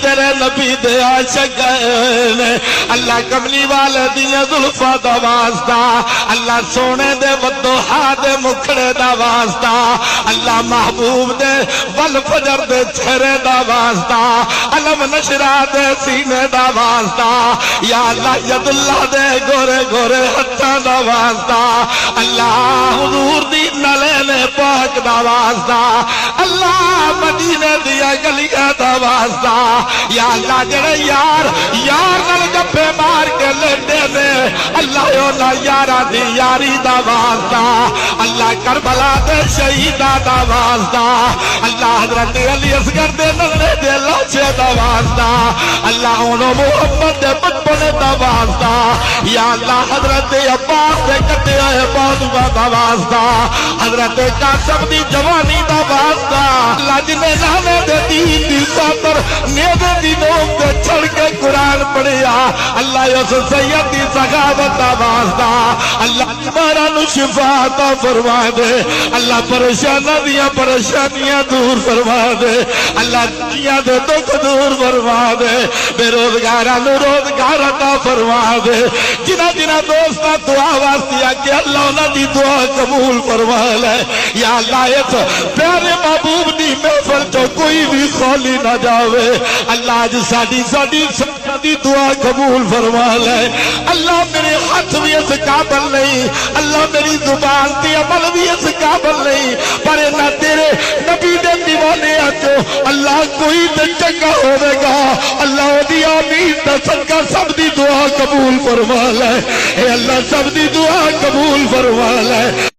تیرے نبی دے عاشق نے اللہ کملی والے دیاں زلفاں دا واسطہ اللہ سونے دے ودوحا دے مکھڑے دا واسطہ اللہ محبوب دے والفجر دے چہرے دا واسطہ علم نشرا دے سینے دا واسطہ یا اللہ ید اللہ دے گورے گورے ہتھاں دا واسطہ اللہ حضور دی نلے پاک دا واسطہ اللہ مدینے دیا گلیاں دا واسطہ یا اللہ جڑے یار نال گپے مار کے لیندے نے اللہ اونا یاراں دی یاری دا واسطہ اللہ کربلا دے شہیداں دا واسطہ اللہ حضرت علی اصغر دے نلے دے لاچے دا واسطہ اللہ انہوں محمد دے بچپنے دا واسطہ یا اللہ حضرت عباس دے کٹے آئے بازوہ دا واسطہ حضرت قاسم دی جوانی دا واسطہ اللہ جنہیں نامے دے دین دی خاطر نیدے دی نوم دے چھڑ کے قرآن پڑھیا اللہ یوسف سید دی سخاوت دا واسطہ اللہ تمہارا نو شفا عطا فرما دے اللہ پریشانیاں دور فرما دے اللہ دنیا دے دکھ دور فرما دے بے روزگاراں نو روزگار عطا فرما دے جنہ دوستاں دعا واسطے کہ اللہ انہاں دی دعا قبول فرما لے یا اللہ اس پیارے محبوب دی محفل جو کوئی بھی خالی نہ جاوے اللہ آج ساڈی دی دعا قبول فرما لے اللہ میرے ہاتھ بھی اس قابل نہیں اللہ میری زبان دی عمل بھی اس قابل نہیں پر نہ تیرے نبی دے دیوانے آجو اللہ کوئی تے چنگا ہوئے گا اللہ دی آمین دا صدقہ سب دی دعا قبول فرما لے اے اللہ سب دی دعا قبول فرما لے